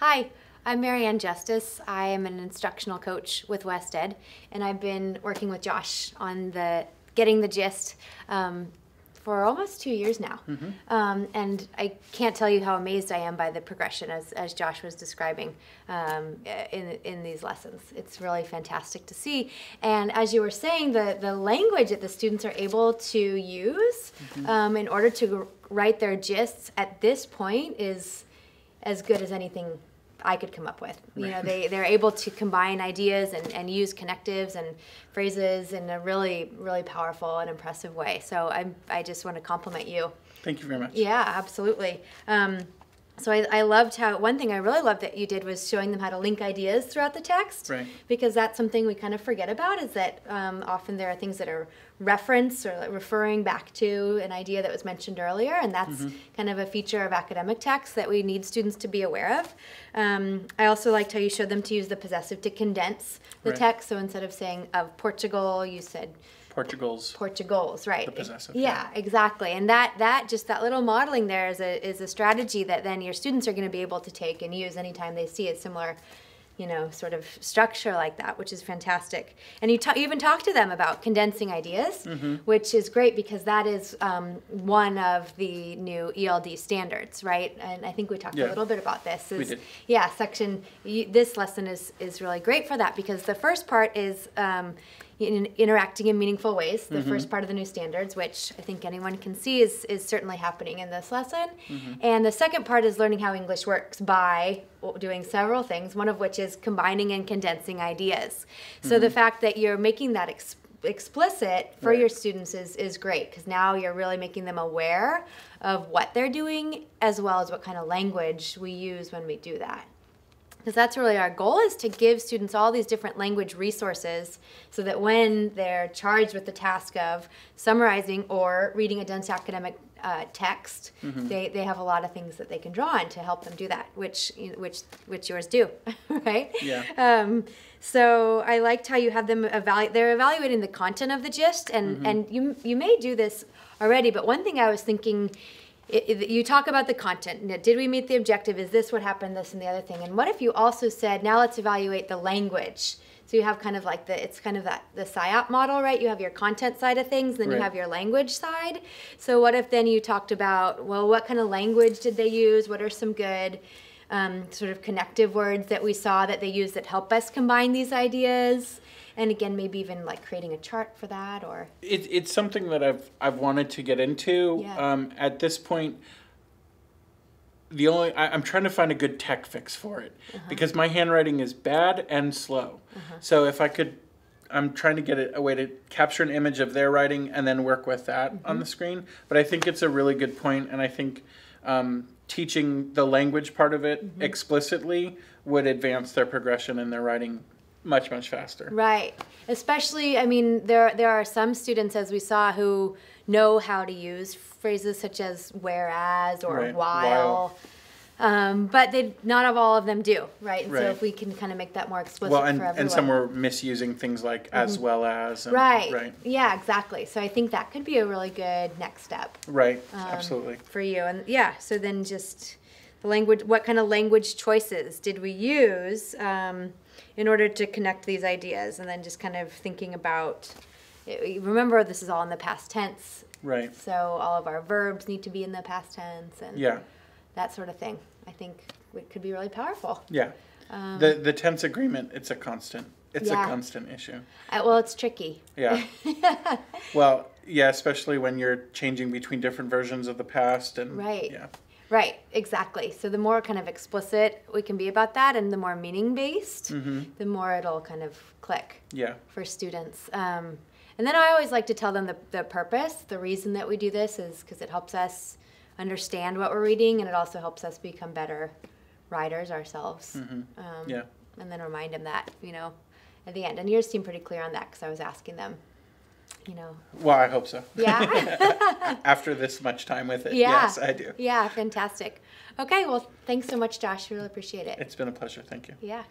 Hi, I'm Marianne Justus. I am an instructional coach with WestEd, and I've been working with Josh on getting the gist for almost 2 years now. And I can't tell you how amazed I am by the progression as Josh was describing in these lessons. It's really fantastic to see. And as you were saying, the language that the students are able to use in order to write their gists at this point is as good as anything I could come up with. You know, they're able to combine ideas and use connectives and phrases in a really, really powerful and impressive way. So I just want to compliment you. Thank you very much. Yeah, absolutely. So I loved one thing I really loved that you did was showing them how to link ideas throughout the text. Right. Because that's something we kind of forget about, is that often there are things that are reference or like referring back to an idea that was mentioned earlier, and that's kind of a feature of academic text that we need students to be aware of. I also liked how you showed them to use the possessive to condense the text. So instead of saying of Portugal, you said Portugals, right? The possessive. Yeah, exactly. And that little modeling there is a strategy that then your students are going to be able to take and use anytime they see a similar, sort of structure like that, which is fantastic. And you even talk to them about condensing ideas, which is great because that is one of the new ELD standards, right? And I think we talked a little bit about this. We did. Yeah, this lesson is really great for that because the first part is interacting in meaningful ways, the first part of the new standards, which I think anyone can see is certainly happening in this lesson. And the second part is learning how English works by doing several things, one of which is combining and condensing ideas. So the fact that you're making that explicit for your students is great, because now you're really making them aware of what they're doing as well as what kind of language we use when we do that. Because that's really our goal, is to give students all these different language resources so that when they're charged with the task of summarizing or reading a dense academic text, they have a lot of things that they can draw on to help them do that, which yours do, right? Yeah. So I liked how you have them they're evaluating the content of the gist, and you may do this already, but one thing I was thinking, you talk about the content. Did we meet the objective? Is this what happened, this and the other thing? And what if you also said, now let's evaluate the language? So you have kind of like the SIOP model, right? You have your content side of things, then you have your language side. So what if then you talked about, well, what kind of language did they use? What are some good sort of connective words that we saw that they use that help us combine these ideas? And again, maybe even like creating a chart for that, or it's something that I've wanted to get into. At this point, I'm trying to find a good tech fix for it because my handwriting is bad and slow. So if I could, I'm trying to get a way to capture an image of their writing and then work with that on the screen. But I think it's a really good point, and I think teaching the language part of it explicitly would advance their progression in their writing much, much faster. Right. Especially, I mean, there are some students, as we saw, who know how to use phrases such as whereas or while. But not all of them do, right? And so if we can kind of make that more explicit for everyone. And some were misusing things like as well as. And, right. Yeah, exactly. So I think that could be a really good next step. Right. Absolutely. For you. And yeah, so then just the language, what kind of language choices did we use in order to connect these ideas? And then just kind of thinking about, remember this is all in the past tense. Right. So all of our verbs need to be in the past tense and that sort of thing. I think it could be really powerful. Yeah. The tense agreement, it's a constant. It's a constant issue. Well, it's tricky. Yeah. Well, yeah, especially when you're changing between different versions of the past. And yeah. Right, exactly. So the more kind of explicit we can be about that and the more meaning-based, the more it'll kind of click for students. And then I always like to tell them the purpose, the reason that we do this is because it helps us understand what we're reading, and it also helps us become better writers ourselves. And then remind them that, at the end. And yours seemed pretty clear on that because I was asking them, Well, I hope so. Yeah. After this much time with it. Yes, I do. Yeah, fantastic. Okay, well, thanks so much, Josh. Really appreciate it. It's been a pleasure. Thank you. Yeah.